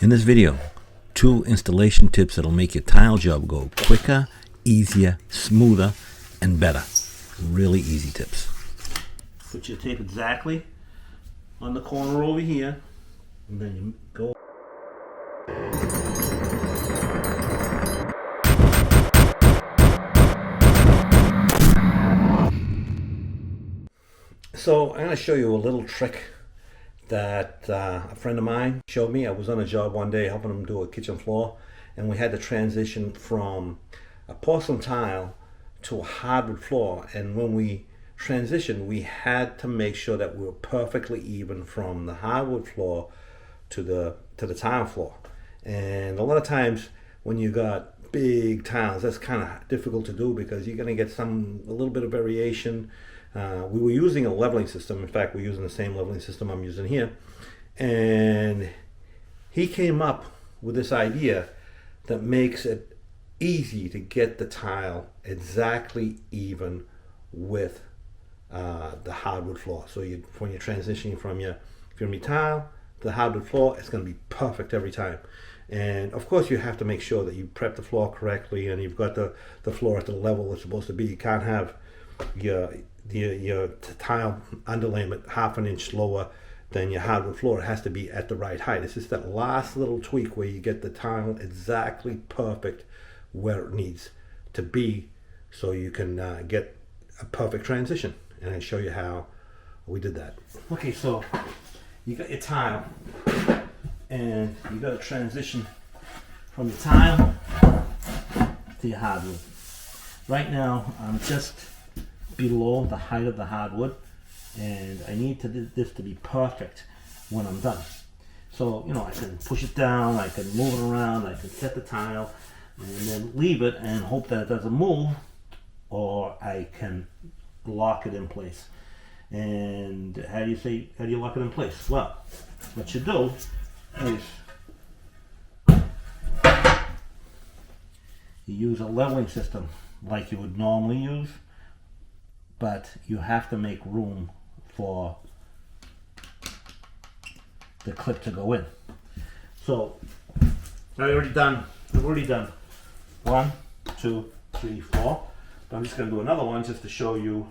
In this video, 2 installation tips that'll make your tile job go quicker, easier, smoother, and better. Really easy tips. Put your tape exactly on the corner over here, and then you go. So I'm going to show you a little trick that a friend of mine showed me. I was on a job one day helping him do a kitchen floor, and we had to transition from a porcelain tile to a hardwood floor. And when we transitioned, we had to make sure that we were perfectly even from the hardwood floor to the tile floor. And a lot of times when you got big tiles, that's kind of difficult to do because you're going to get a little bit of variation. We were using a leveling system. In fact, we're using the same leveling system I'm using here. And he came up with this idea that makes it easy to get the tile exactly even with the hardwood floor. So when you're transitioning from your tile to the hardwood floor, it's going to be perfect every time. And of course, you have to make sure that you prep the floor correctly and you've got the floor at the level it's supposed to be. You can't have your tile underlayment half an inch lower than your hardwood floor. It has to be at the right height. It's just that last little tweak where you get the tile exactly perfect where it needs to be so you can get a perfect transition. And I show you how we did that. Okay, so you got your tile and you got to transition from your tile to your hardwood. Right now I'm just below the height of the hardwood, and I need this to be perfect when I'm done. So, I can push it down, I can move it around, I can set the tile, and then leave it and hope that it doesn't move, or I can lock it in place. And how do you lock it in place? Well, what you do is you use a leveling system like you would normally use, but you have to make room for the clip to go in. So I've already done 1, 2, 3, 4. But I'm just going to do another one just to show you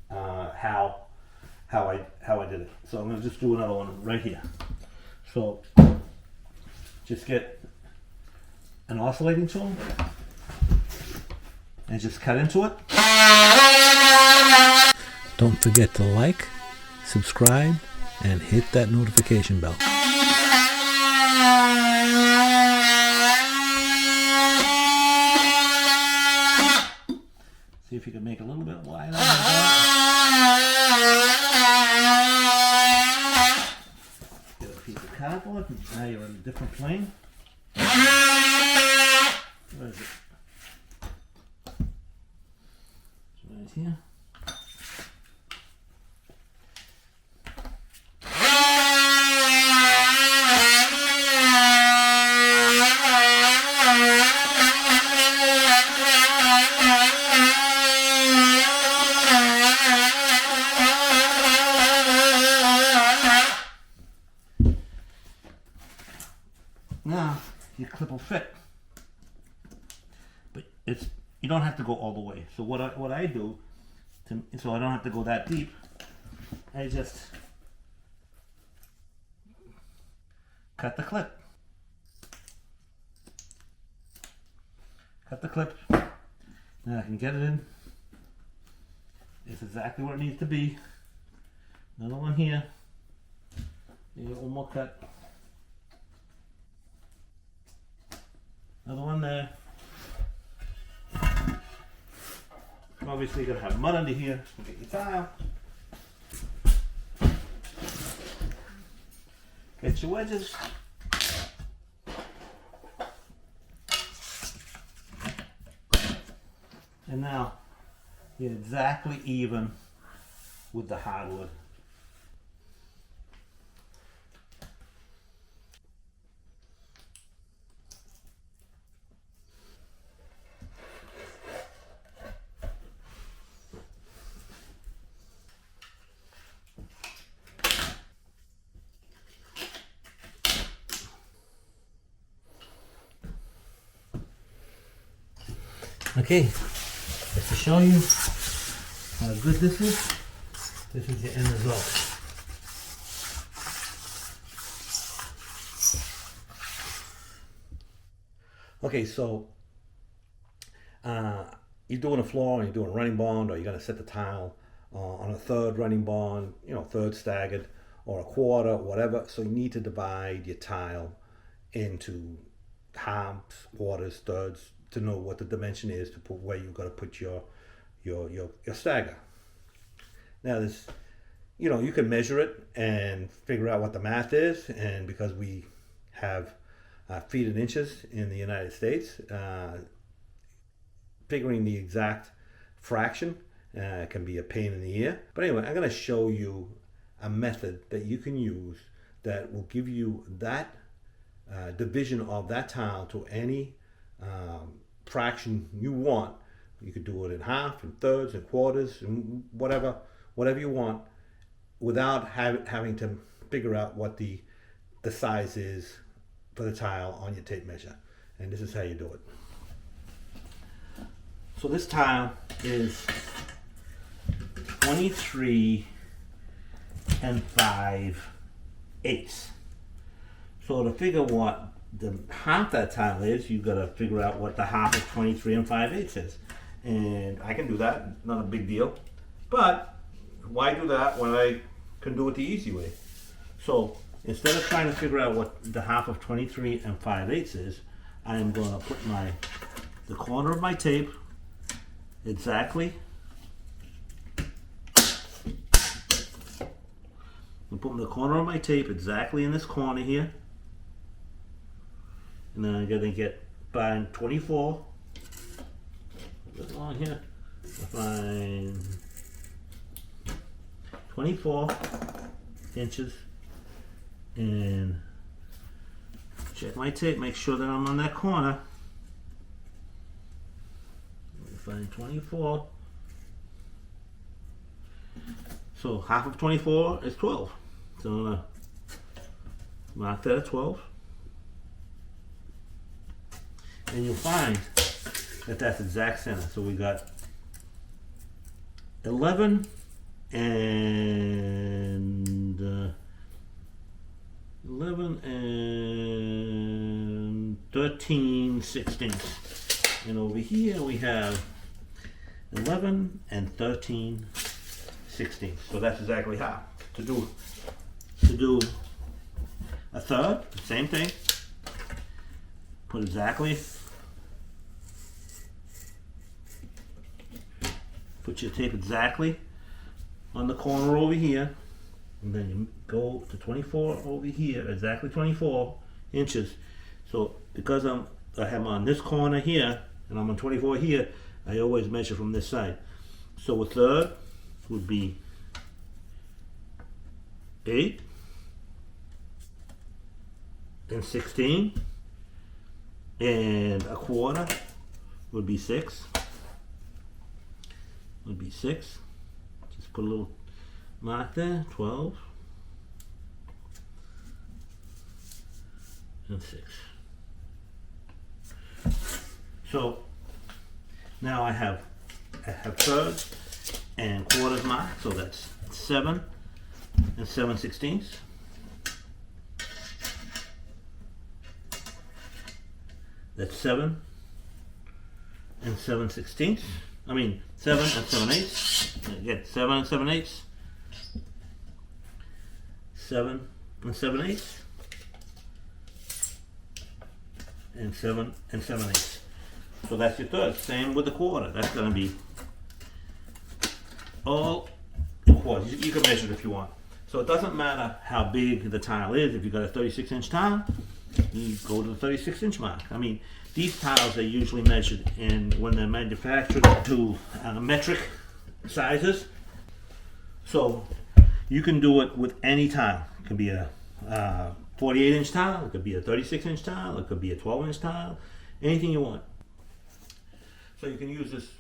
how I did it. So I'm going to just do another one right here. So just get an oscillating tool and just cut into it. Don't forget to like, subscribe, and hit that notification bell. See if you can make it a little bit wider. Get a piece of cardboard, and now you're in a different plane. Where is it? It's right here. Now your clip will fit, but you don't have to go all the way. So what I do, so I don't have to go that deep, I just cut the clip. Now I can get it in. It's exactly where it needs to be. Another one here. Maybe one more cut. Another one there. Obviously you're going to have mud under here. Get your tile. Get your wedges. And now you're exactly even with the hardwood. Okay, just to show you how good this is the end result. Okay, so you're doing a floor and you're doing a running bond, or you're going to set the tile on a third running bond, third staggered, or a quarter, whatever. So you need to divide your tile into halves, quarters, thirds to know what the dimension is to put where you've got to put your stagger. Now this, you can measure it and figure out what the math is, and because we have feet and inches in the United States, figuring the exact fraction can be a pain in the ear. But anyway, I'm going to show you a method that you can use that will give you that division of that tile to any fraction you want. You could do it in half, in thirds, in quarters, and whatever you want, without having to figure out what the size is for the tile on your tape measure. And this is how you do it. So this tile is 23 5/8. So to figure what the half that tile is, you've got to figure out what the half of 23 5/8 is. And I can do that, not a big deal. But why do that when I can do it the easy way? So instead of trying to figure out what the half of 23 5/8 is, I am going to put the corner of my tape exactly. I'm putting the corner of my tape exactly in this corner here. And then I'm going to get find 24. What's along here? Find 24 inches. And check my tape, make sure that I'm on that corner. Find 24. So half of 24 is 12. So I'm gonna mark that at 12. And you'll find that that's exact center. So we got 11 and 13 16ths. And over here we have 11 and 13 16ths. So that's exactly how to do a third. Same thing. Put exactly. Put your tape exactly on the corner over here, and then you go to 24 over here, exactly 24 inches. So because I have on this corner here and I'm on 24 here, I always measure from this side. So a third would be 8 and 16, and a quarter would be 6. Would be 6. Just put a little mark there. 12 and 6. So now I have thirds and quarters marked. So that's 7 and 7/16. That's 7 and 7/16. I mean 7 and 7/8. Again, 7 and 7/8. 7 and 7/8. And 7 and 7/8. So that's your third. Same with the quarter. That's going to be all quarters. You can measure it if you want. So it doesn't matter how big the tile is. If you've got a 36-inch tile, you go to the 36-inch mark. I mean, these tiles are usually measured when they're manufactured to metric sizes. So you can do it with any tile. It can be a 48-inch tile, it could be a 36-inch tile, it could be a 12-inch tile, anything you want. So you can use this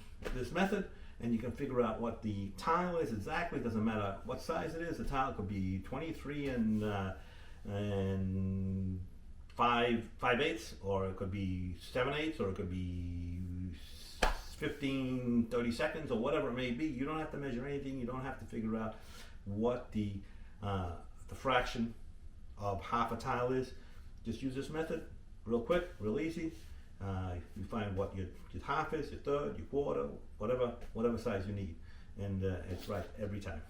method, and you can figure out what the tile is exactly. It doesn't matter what size it is. The tile could be 23 and 5/8, or it could be 7/8, or it could be 15, 30 seconds or whatever it may be. You don't have to measure anything. You don't have to figure out what the fraction of half a tile is. Just use this method, real quick, real easy. You find what your half is, your third, your quarter, whatever size you need, and it's right every time.